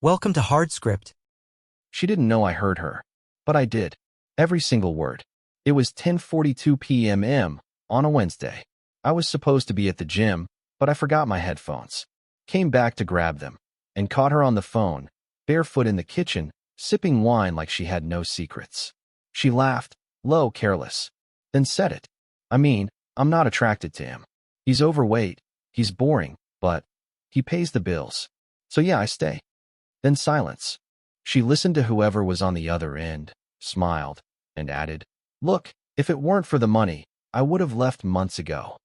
Welcome to Hard Script. She didn't know I heard her, but I did. Every single word. It was 10:42 p.m. on a Wednesday. I was supposed to be at the gym, but I forgot my headphones. Came back to grab them, and caught her on the phone, barefoot in the kitchen, sipping wine like she had no secrets. She laughed, low, careless, then said it. I'm not attracted to him. He's overweight, he's boring, but he pays the bills. So yeah, I stay. Then silence. She listened to whoever was on the other end, smiled, and added, "Look, if it weren't for the money, I would have left months ago."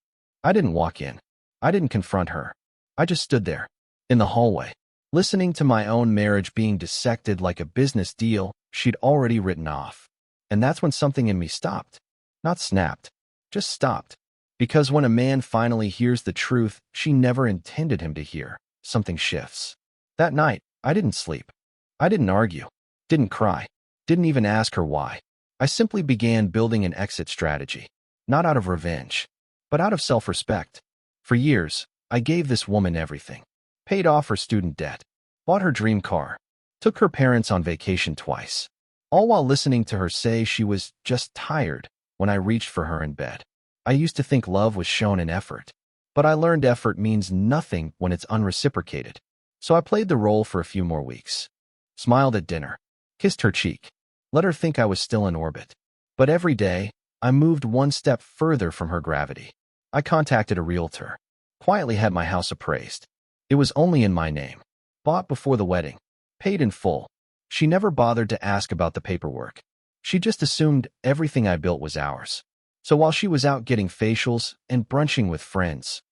I didn't walk in. I didn't confront her. I just stood there, in the hallway, listening to my own marriage being dissected like a business deal she'd already written off. And that's when something in me stopped. Not snapped, just stopped. Because when a man finally hears the truth she never intended him to hear, something shifts. That night, I didn't sleep. I didn't argue, didn't cry, didn't even ask her why. I simply began building an exit strategy, not out of revenge, but out of self-respect. For years, I gave this woman everything. Paid off her student debt, bought her dream car, took her parents on vacation twice, all while listening to her say she was just tired when I reached for her in bed. I used to think love was shown in effort, but I learned effort means nothing when it's unreciprocated. So I played the role for a few more weeks. Smiled at dinner, kissed her cheek, let her think I was still in orbit. But every day, I moved one step further from her gravity. I contacted a realtor, quietly had my house appraised. It was only in my name, bought before the wedding, paid in full. She never bothered to ask about the paperwork. She just assumed everything I built was ours. So while she was out getting facials and brunching with friends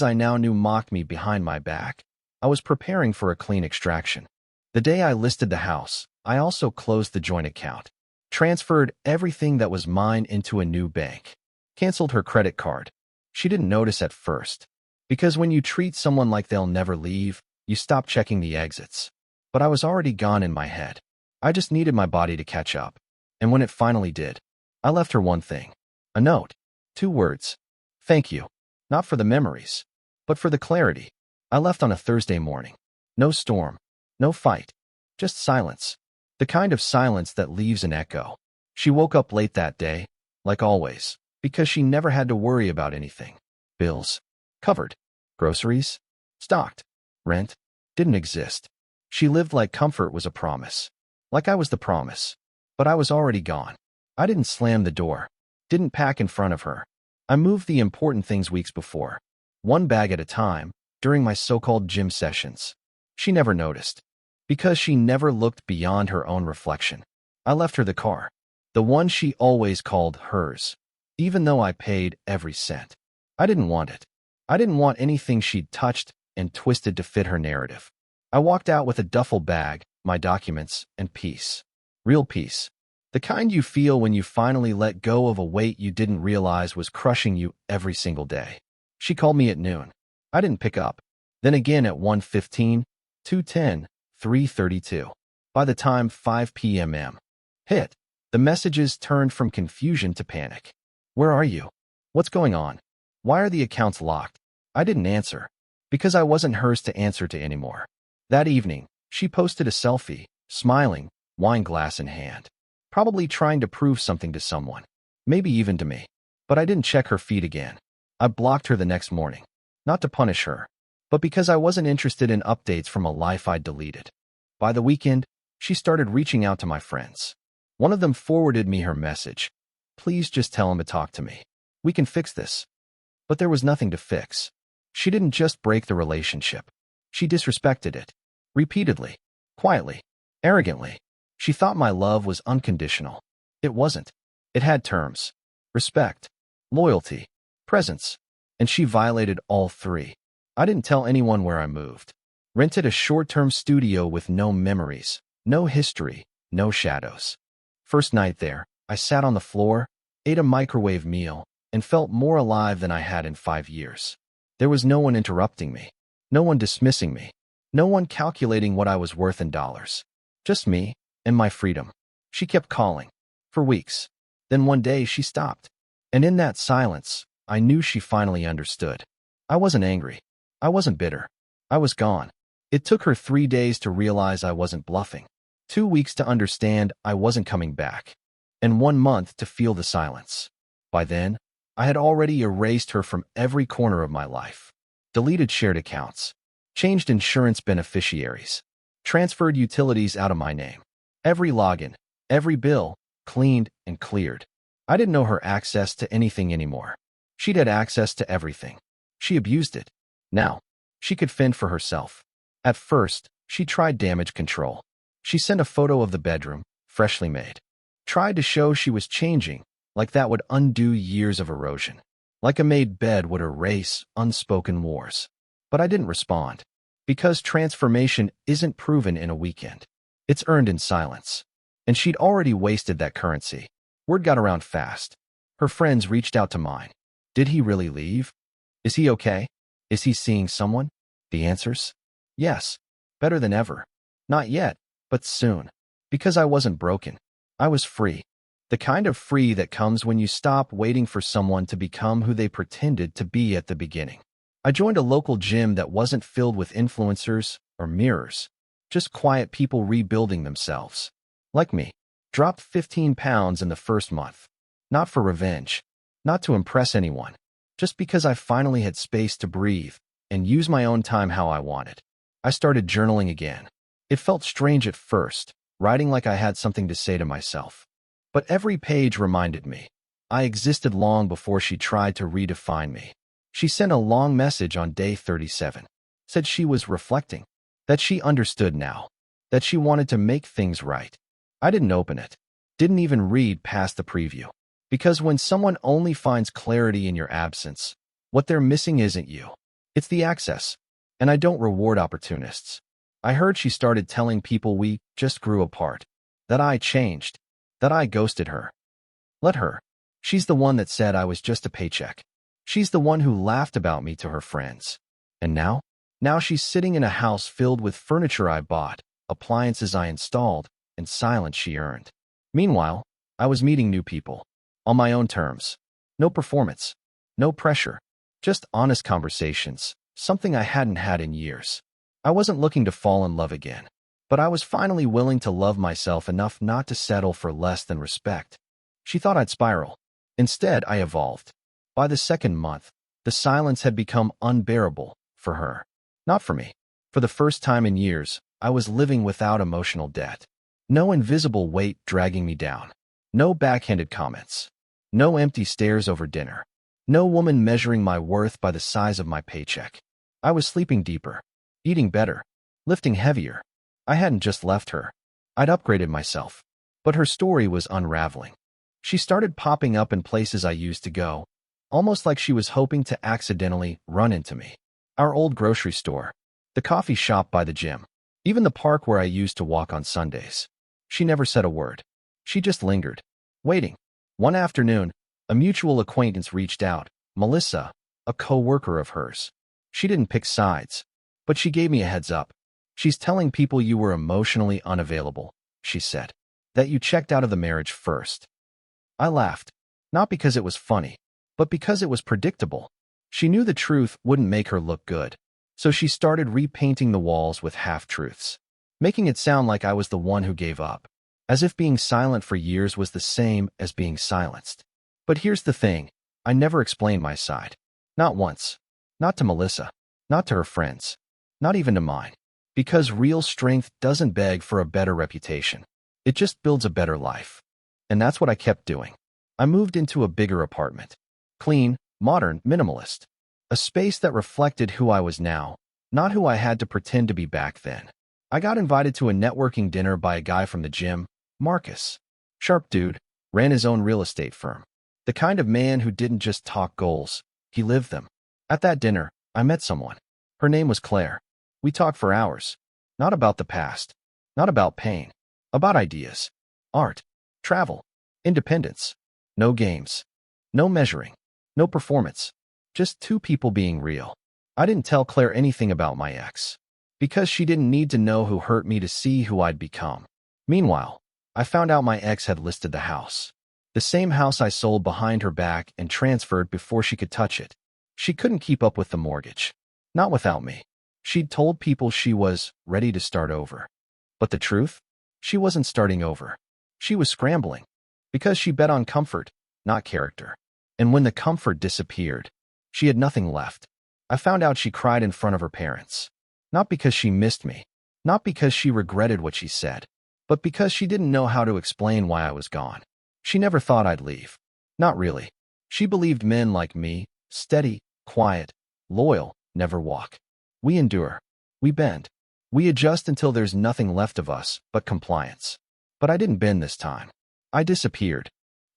I now knew mocked me behind my back, I was preparing for a clean extraction. The day I listed the house, I also closed the joint account, transferred everything that was mine into a new bank, canceled her credit card. She didn't notice at first, because when you treat someone like they'll never leave, you stop checking the exits. But I was already gone in my head. I just needed my body to catch up. And when it finally did, I left her one thing. A note. 2 words. Thank you. Not for the memories, but for the clarity. I left on a Thursday morning. No storm. No fight. Just silence. The kind of silence that leaves an echo. She woke up late that day, like always, because she never had to worry about anything. Bills. Covered. Groceries. Stocked. Rent. Didn't exist. She lived like comfort was a promise. Like I was the promise. But I was already gone. I didn't slam the door. Didn't pack in front of her. I moved the important things weeks before, one bag at a time, during my so-called gym sessions. She never noticed, because she never looked beyond her own reflection. I left her the car, the one she always called hers, even though I paid every cent. I didn't want it. I didn't want anything she'd touched and twisted to fit her narrative. I walked out with a duffel bag, my documents, and peace. Real peace. The kind you feel when you finally let go of a weight you didn't realize was crushing you every single day. She called me at noon. I didn't pick up. Then again at 1:15, 2:10, 3:32. By the time 5 p.m. hit, the messages turned from confusion to panic. Where are you? What's going on? Why are the accounts locked? I didn't answer, because I wasn't hers to answer to anymore. That evening, she posted a selfie, smiling, wine glass in hand. Probably trying to prove something to someone, maybe even to me. But I didn't check her feed again. I blocked her the next morning, not to punish her, but because I wasn't interested in updates from a life I'd deleted. By the weekend, she started reaching out to my friends. One of them forwarded me her message. "Please just tell him to talk to me. We can fix this." But there was nothing to fix. She didn't just break the relationship. She disrespected it. Repeatedly. Quietly. Arrogantly. She thought my love was unconditional. It wasn't. It had terms. Respect. Loyalty. Presence. And she violated all 3. I didn't tell anyone where I moved. Rented a short-term studio with no memories, no history, no shadows. First night there, I sat on the floor, ate a microwave meal, and felt more alive than I had in 5 years. There was no one interrupting me. No one dismissing me. No one calculating what I was worth in dollars. Just me. And my freedom. She kept calling. For weeks. Then one day she stopped. And in that silence, I knew she finally understood. I wasn't angry. I wasn't bitter. I was gone. It took her 3 days to realize I wasn't bluffing, 2 weeks to understand I wasn't coming back, and 1 month to feel the silence. By then, I had already erased her from every corner of my life. Deleted shared accounts, changed insurance beneficiaries, transferred utilities out of my name. Every login, every bill, cleaned and cleared. I didn't know her access to anything anymore. She'd had access to everything. She abused it. Now, she could fend for herself. At first, she tried damage control. She sent a photo of the bedroom, freshly made. Tried to show she was changing, like that would undo years of erosion. Like a made bed would erase unspoken wars. But I didn't respond. Because transformation isn't proven in a weekend. It's earned in silence. And she'd already wasted that currency. Word got around fast. Her friends reached out to mine. Did he really leave? Is he okay? Is he seeing someone? The answers? Yes. Better than ever. Not yet, but soon. Because I wasn't broken. I was free. The kind of free that comes when you stop waiting for someone to become who they pretended to be at the beginning. I joined a local gym that wasn't filled with influencers or mirrors, just quiet people rebuilding themselves. Like me. Dropped 15 pounds in the first month. Not for revenge. Not to impress anyone. Just because I finally had space to breathe and use my own time how I wanted. I started journaling again. It felt strange at first, writing like I had something to say to myself. But every page reminded me. I existed long before she tried to redefine me. She sent a long message on day 37. Said she was reflecting. That she understood now. That she wanted to make things right. I didn't open it. Didn't even read past the preview. Because when someone only finds clarity in your absence, what they're missing isn't you. It's the access. And I don't reward opportunists. I heard she started telling people we just grew apart. That I changed. That I ghosted her. Let her. She's the one that said I was just a paycheck. She's the one who laughed about me to her friends. And now? Now she's sitting in a house filled with furniture I bought, appliances I installed, and silence she earned. Meanwhile, I was meeting new people. On my own terms. No performance. No pressure. Just honest conversations. Something I hadn't had in years. I wasn't looking to fall in love again. But I was finally willing to love myself enough not to settle for less than respect. She thought I'd spiral. Instead, I evolved. By the second month, the silence had become unbearable for her. Not for me. For the first time in years, I was living without emotional debt. No invisible weight dragging me down. No backhanded comments. No empty stares over dinner. No woman measuring my worth by the size of my paycheck. I was sleeping deeper, eating better, lifting heavier. I hadn't just left her. I'd upgraded myself. But her story was unraveling. She started popping up in places I used to go, almost like she was hoping to accidentally run into me. Our old grocery store, the coffee shop by the gym, even the park where I used to walk on Sundays. She never said a word. She just lingered, waiting. One afternoon, a mutual acquaintance reached out, Melissa, a co-worker of hers. She didn't pick sides, but she gave me a heads up. She's telling people you were emotionally unavailable, she said. That you checked out of the marriage first. I laughed, not because it was funny, but because it was predictable. She knew the truth wouldn't make her look good, so she started repainting the walls with half-truths, making it sound like I was the one who gave up, as if being silent for years was the same as being silenced. But here's the thing, I never explained my side. Not once. Not to Melissa. Not to her friends. Not even to mine. Because real strength doesn't beg for a better reputation. It just builds a better life. And that's what I kept doing. I moved into a bigger apartment. Clean, modern, minimalist. A space that reflected who I was now, not who I had to pretend to be back then. I got invited to a networking dinner by a guy from the gym, Marcus. Sharp dude, ran his own real estate firm. The kind of man who didn't just talk goals, he lived them. At that dinner, I met someone. Her name was Claire. We talked for hours. Not about the past. Not about pain. About ideas. Art. Travel. Independence. No games. No measuring. No performance. Just two people being real. I didn't tell Claire anything about my ex. Because she didn't need to know who hurt me to see who I'd become. Meanwhile, I found out my ex had listed the house. The same house I sold behind her back and transferred before she could touch it. She couldn't keep up with the mortgage. Not without me. She'd told people she was ready to start over. But the truth? She wasn't starting over. She was scrambling. Because she bet on comfort, not character. And when the comfort disappeared, she had nothing left. I found out she cried in front of her parents. Not because she missed me. Not because she regretted what she said. But because she didn't know how to explain why I was gone. She never thought I'd leave. Not really. She believed men like me, steady, quiet, loyal, never walk. We endure. We bend. We adjust until there's nothing left of us but compliance. But I didn't bend this time. I disappeared.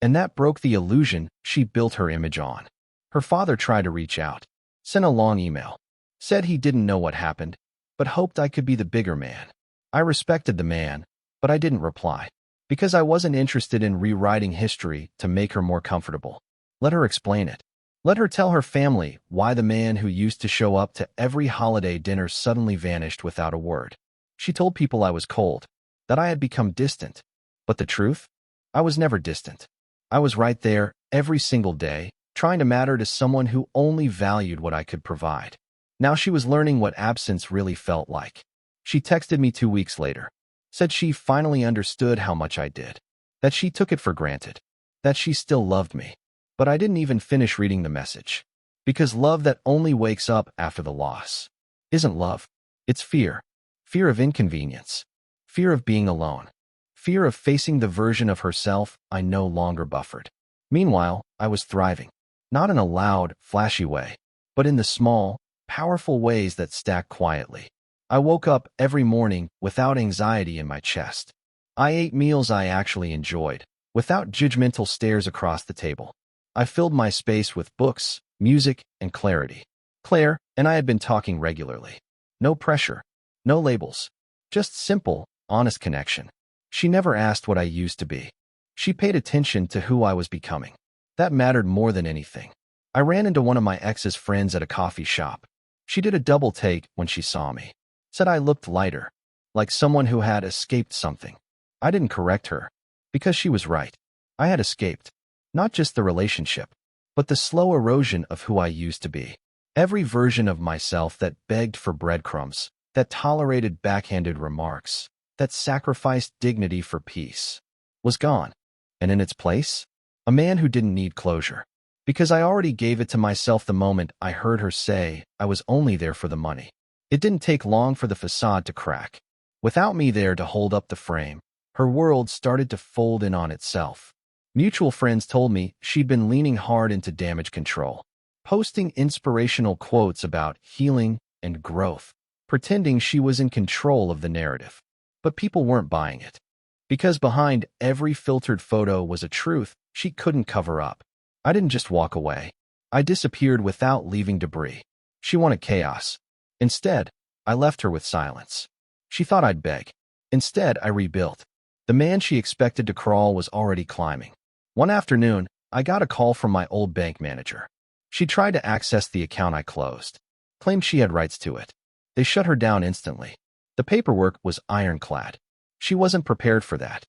And that broke the illusion she built her image on. Her father tried to reach out. Sent a long email. Said he didn't know what happened, but hoped I could be the bigger man. I respected the man, but I didn't reply. Because I wasn't interested in rewriting history to make her more comfortable. Let her explain it. Let her tell her family why the man who used to show up to every holiday dinner suddenly vanished without a word. She told people I was cold, that I had become distant. But the truth? I was never distant. I was right there every single day, trying to matter to someone who only valued what I could provide. Now she was learning what absence really felt like. She texted me 2 weeks later. Said she finally understood how much I did. That she took it for granted. That she still loved me. But I didn't even finish reading the message. Because love that only wakes up after the loss isn't love. It's fear. Fear of inconvenience. Fear of being alone. Fear of facing the version of herself I no longer buffered. Meanwhile, I was thriving. Not in a loud, flashy way, but in the small, powerful ways that stack quietly. I woke up every morning without anxiety in my chest. I ate meals I actually enjoyed, without judgmental stares across the table. I filled my space with books, music, and clarity. Claire and I had been talking regularly. No pressure, no labels, just simple, honest connection. She never asked what I used to be. She paid attention to who I was becoming. That mattered more than anything. I ran into one of my ex's friends at a coffee shop. She did a double take when she saw me. Said I looked lighter, like someone who had escaped something. I didn't correct her, because she was right. I had escaped. Not just the relationship, but the slow erosion of who I used to be. Every version of myself that begged for breadcrumbs, that tolerated backhanded remarks, that sacrificed dignity for peace, was gone. And in its place, a man who didn't need closure. Because I already gave it to myself the moment I heard her say I was only there for the money. It didn't take long for the facade to crack. Without me there to hold up the frame, her world started to fold in on itself. Mutual friends told me she'd been leaning hard into damage control, posting inspirational quotes about healing and growth, pretending she was in control of the narrative. But people weren't buying it. Because behind every filtered photo was a truth she couldn't cover up. I didn't just walk away. I disappeared without leaving debris. She wanted chaos. Instead, I left her with silence. She thought I'd beg. Instead, I rebuilt. The man she expected to crawl was already climbing. One afternoon, I got a call from my old bank manager. She tried to access the account I closed. Claimed she had rights to it. They shut her down instantly. The paperwork was ironclad. She wasn't prepared for that.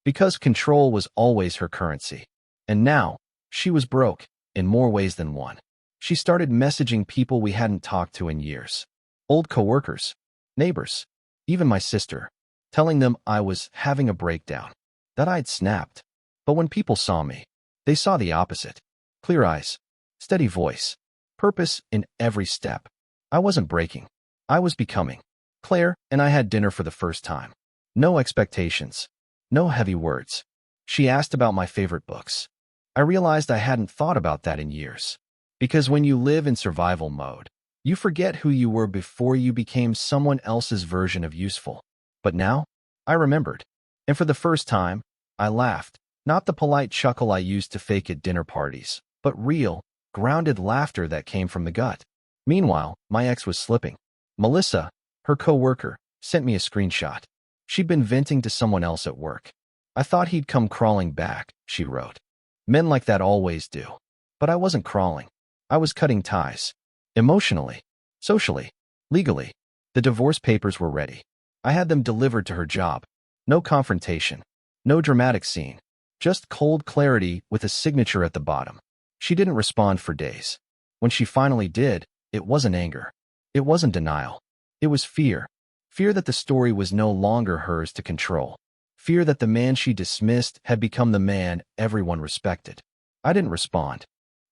Because control was always her currency. And now, she was broke, in more ways than one. She started messaging people we hadn't talked to in years. Old coworkers, neighbors, even my sister, telling them I was having a breakdown, that I'd snapped. But when people saw me, they saw the opposite. Clear eyes, steady voice, purpose in every step. I wasn't breaking. I was becoming. Claire and I had dinner for the first time. No expectations. No heavy words. She asked about my favorite books. I realized I hadn't thought about that in years. Because when you live in survival mode, you forget who you were before you became someone else's version of useful. But now, I remembered. And for the first time, I laughed. Not the polite chuckle I used to fake at dinner parties, but real, grounded laughter that came from the gut. Meanwhile, my ex was slipping. Melissa, her co-worker, sent me a screenshot. She'd been venting to someone else at work. I thought he'd come crawling back, she wrote. Men like that always do. But I wasn't crawling. I was cutting ties. Emotionally, socially, legally. The divorce papers were ready. I had them delivered to her job. No confrontation. No dramatic scene. Just cold clarity with a signature at the bottom. She didn't respond for days. When she finally did, it wasn't anger. It wasn't denial. It was fear. Fear that the story was no longer hers to control. Fear that the man she dismissed had become the man everyone respected. I didn't respond.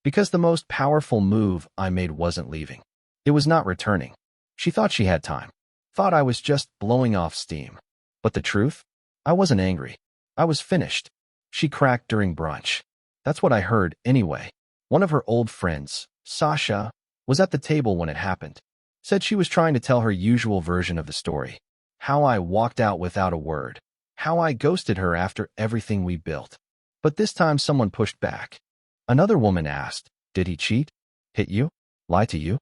Because the most powerful move I made wasn't leaving. It was not returning. She thought she had time. Thought I was just blowing off steam. But the truth? I wasn't angry. I was finished. She cracked during brunch. That's what I heard, anyway. One of her old friends, Sasha, was at the table when it happened. Said she was trying to tell her usual version of the story. How I walked out without a word. How I ghosted her after everything we built. But this time someone pushed back. Another woman asked, "Did he cheat? Hit you? Lie to you?"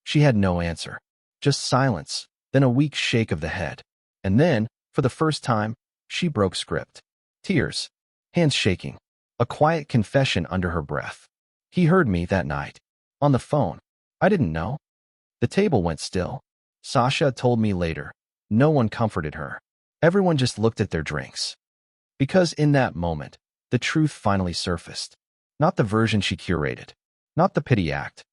She had no answer. Just silence, then a weak shake of the head. And then, for the first time, she broke script. Tears. Hands shaking. A quiet confession under her breath. He heard me that night. On the phone. I didn't know. The table went still. Sasha told me later. No one comforted her. Everyone just looked at their drinks. Because in that moment, the truth finally surfaced. Not the version she curated. Not the pity act.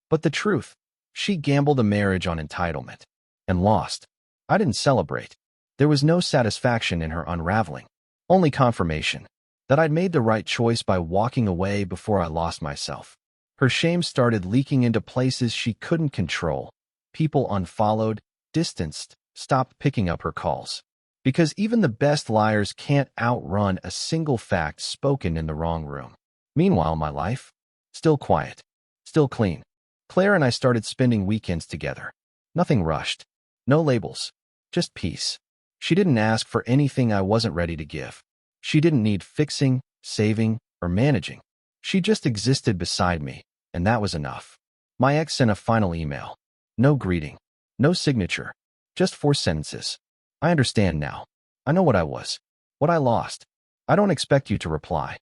But the truth. She gambled a marriage on entitlement. And lost. I didn't celebrate. There was no satisfaction in her unraveling. Only confirmation. That I'd made the right choice by walking away before I lost myself. Her shame started leaking into places she couldn't control. People unfollowed, distanced, stopped picking up her calls. Because even the best liars can't outrun a single fact spoken in the wrong room. Meanwhile, my life? Still quiet. Still clean. Claire and I started spending weekends together. Nothing rushed. No labels. Just peace. She didn't ask for anything I wasn't ready to give. She didn't need fixing, saving, or managing. She just existed beside me, and that was enough. My ex sent a final email. No greeting. No signature. Just 4 sentences. I understand now. I know what I was. What I lost. I don't expect you to reply.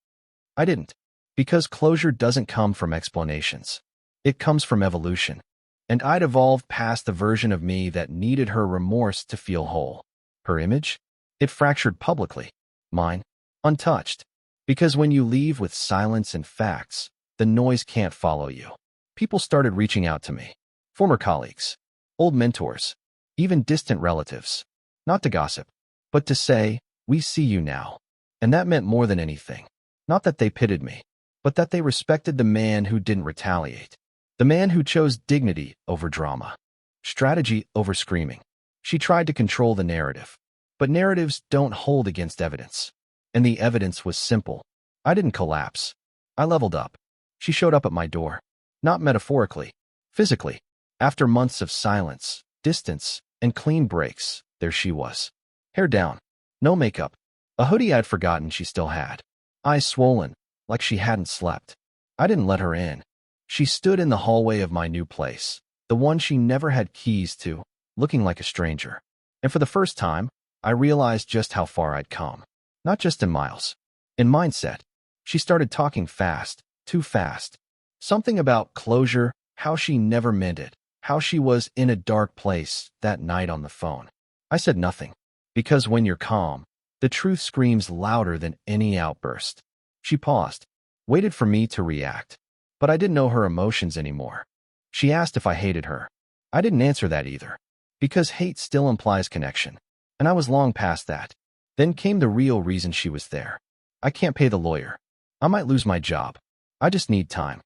I didn't. Because closure doesn't come from explanations. It comes from evolution. And I'd evolved past the version of me that needed her remorse to feel whole. Her image? It fractured publicly. Mine? Untouched. Because when you leave with silence and facts, the noise can't follow you. People started reaching out to me. Former colleagues. Old mentors. Even distant relatives. Not to gossip, but to say, "We see you now." And that meant more than anything. Not that they pitied me, but that they respected the man who didn't retaliate. The man who chose dignity over drama. Strategy over screaming. She tried to control the narrative. But narratives don't hold against evidence. And the evidence was simple. I didn't collapse. I leveled up. She showed up at my door. Not metaphorically. Physically. After months of silence, distance, and clean breaks, there she was. Hair down. No makeup. A hoodie I'd forgotten she still had. Eyes swollen, like she hadn't slept. I didn't let her in. She stood in the hallway of my new place, the one she never had keys to, looking like a stranger. And for the first time, I realized just how far I'd come. Not just in miles. In mindset. She started talking fast, too fast. Something about closure, how she never meant it, how she was in a dark place that night on the phone. I said nothing. Because when you're calm, the truth screams louder than any outburst. She paused, waited for me to react. But I didn't know her emotions anymore. She asked if I hated her. I didn't answer that either. Because hate still implies connection. And I was long past that. Then came the real reason she was there. I can't pay the lawyer. I might lose my job. I just need time.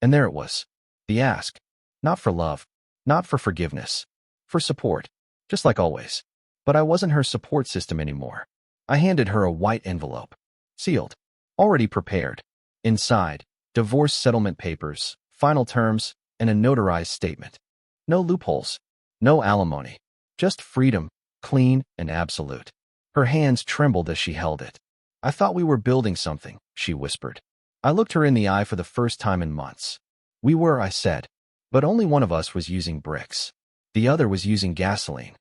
And there it was. The ask. Not for love. Not for forgiveness. For support. Just like always. But I wasn't her support system anymore. I handed her a white envelope. Sealed. Already prepared. Inside, divorce settlement papers, final terms, and a notarized statement. No loopholes. No alimony. Just freedom, clean and absolute. Her hands trembled as she held it. "I thought we were building something," she whispered. I looked her in the eye for the first time in months. "We were," I said. But only one of us was using bricks. The other was using gasoline.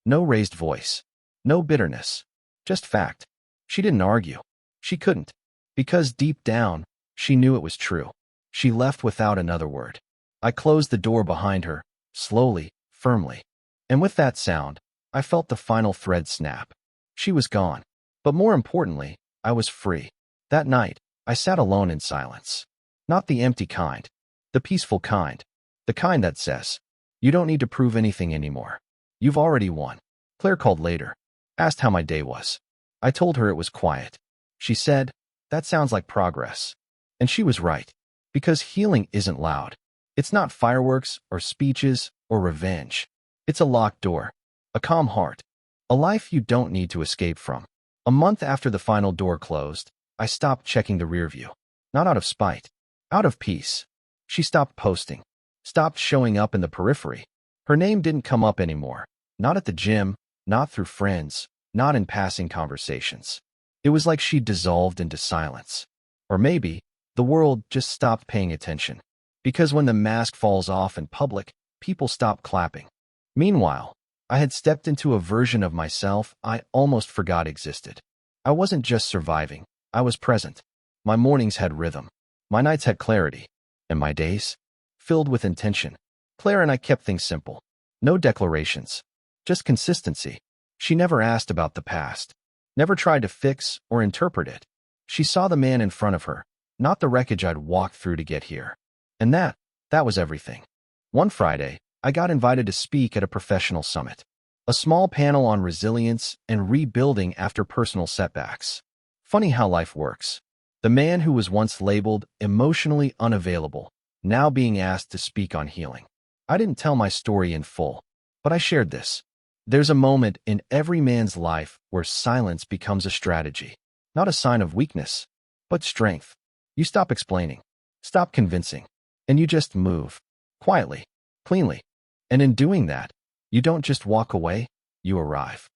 No raised voice. No bitterness. Just fact. She didn't argue. She couldn't. Because deep down, she knew it was true. She left without another word. I closed the door behind her, slowly, firmly. And with that sound, I felt the final thread snap. She was gone. But more importantly, I was free. That night, I sat alone in silence. Not the empty kind. The peaceful kind. The kind that says, "You don't need to prove anything anymore. You've already won. Claire called later, asked how my day was. I told her it was quiet. She said, that sounds like progress. And she was right. Because healing isn't loud. It's not fireworks or speeches or revenge. It's a locked door, a calm heart, a life you don't need to escape from. A month after the final door closed, I stopped checking the rear view. Not out of spite, out of peace. She stopped posting, stopped showing up in the periphery. Her name didn't come up anymore. Not at the gym, not through friends, not in passing conversations. It was like she dissolved into silence. Or maybe the world just stopped paying attention. Because when the mask falls off in public, people stop clapping. Meanwhile, I had stepped into a version of myself I almost forgot existed. I wasn't just surviving, I was present. My mornings had rhythm. My nights had clarity. And my days? Filled with intention. Claire and I kept things simple. No declarations. Just consistency. She never asked about the past. Never tried to fix or interpret it. She saw the man in front of her, not the wreckage I'd walked through to get here. And that was everything. One Friday, I got invited to speak at a professional summit. A small panel on resilience and rebuilding after personal setbacks. Funny how life works. The man who was once labeled emotionally unavailable, now being asked to speak on healing. I didn't tell my story in full, but I shared this. There's a moment in every man's life where silence becomes a strategy. Not a sign of weakness, but strength. You stop explaining, stop convincing, and you just move. Quietly, cleanly. And in doing that, you don't just walk away, you arrive.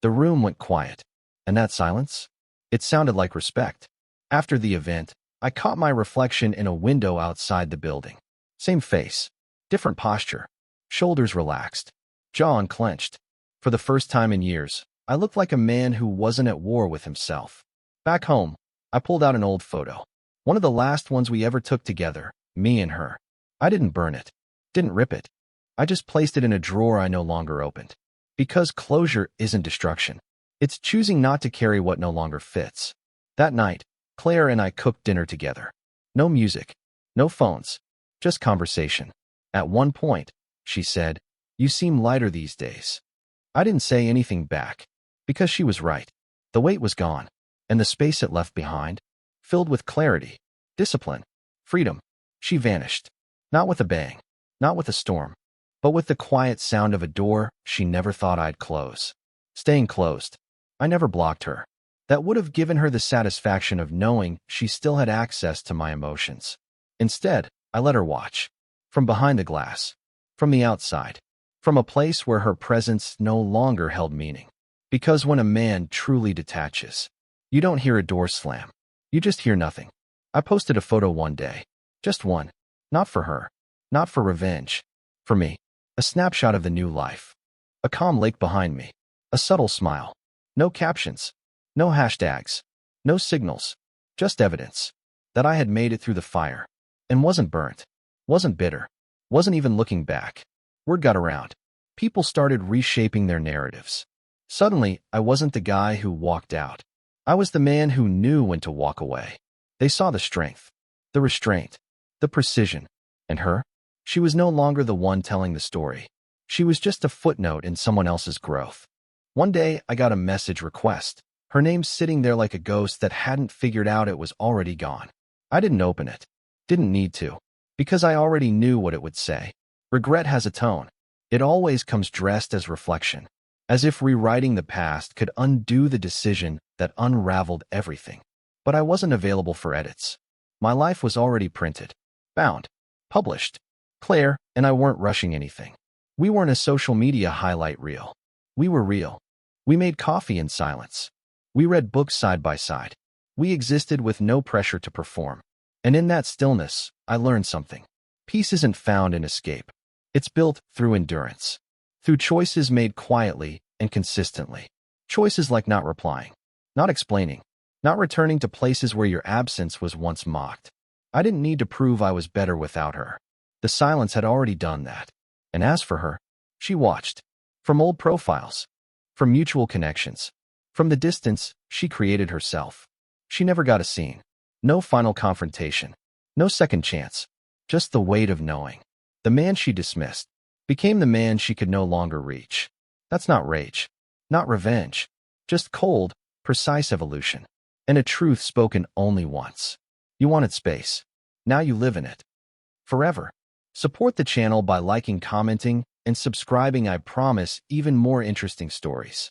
The room went quiet. And that silence? It sounded like respect. After the event, I caught my reflection in a window outside the building. Same face, different posture, shoulders relaxed, jaw unclenched. For the first time in years, I looked like a man who wasn't at war with himself. Back home, I pulled out an old photo. One of the last ones we ever took together, me and her. I didn't burn it, didn't rip it. I just placed it in a drawer I no longer opened. Because closure isn't destruction. It's choosing not to carry what no longer fits. That night, Claire and I cooked dinner together. No music, no phones, just conversation. At one point, she said, "You seem lighter these days." I didn't say anything back, because she was right. The weight was gone, and the space it left behind, filled with clarity, discipline, freedom. She vanished. Not with a bang, not with a storm, but with the quiet sound of a door she never thought I'd close. Staying closed. I never blocked her. That would have given her the satisfaction of knowing she still had access to my emotions. Instead, I let her watch. From behind the glass. From the outside. From a place where her presence no longer held meaning. Because when a man truly detaches, you don't hear a door slam. You just hear nothing. I posted a photo one day. Just one. Not for her. Not for revenge. For me. A snapshot of the new life. A calm lake behind me. A subtle smile. No captions. No hashtags. No signals. Just evidence. That I had made it through the fire. And wasn't burnt. Wasn't bitter. Wasn't even looking back. Word got around. People started reshaping their narratives. Suddenly, I wasn't the guy who walked out. I was the man who knew when to walk away. They saw the strength. The restraint. The precision. And her? She was no longer the one telling the story. She was just a footnote in someone else's growth. One day, I got a message request. Her name sitting there like a ghost that hadn't figured out it was already gone. I didn't open it. Didn't need to. Because I already knew what it would say. Regret has a tone. It always comes dressed as reflection. As if rewriting the past could undo the decision that unraveled everything. But I wasn't available for edits. My life was already printed. Bound. Published. Claire and I weren't rushing anything. We weren't a social media highlight reel. We were real. We made coffee in silence. We read books side by side. We existed with no pressure to perform. And in that stillness, I learned something. Peace isn't found in escape. It's built through endurance. Through choices made quietly and consistently. Choices like not replying, not explaining, not returning to places where your absence was once mocked. I didn't need to prove I was better without her. The silence had already done that. And as for her, she watched. From old profiles. From mutual connections. From the distance she created herself. She never got a scene. No final confrontation. No second chance. Just the weight of knowing. The man she dismissed became the man she could no longer reach. That's not rage, not revenge, just cold, precise evolution, and a truth spoken only once. You wanted space. Now you live in it. Forever. Support the channel by liking, commenting, and subscribing. I promise even more interesting stories.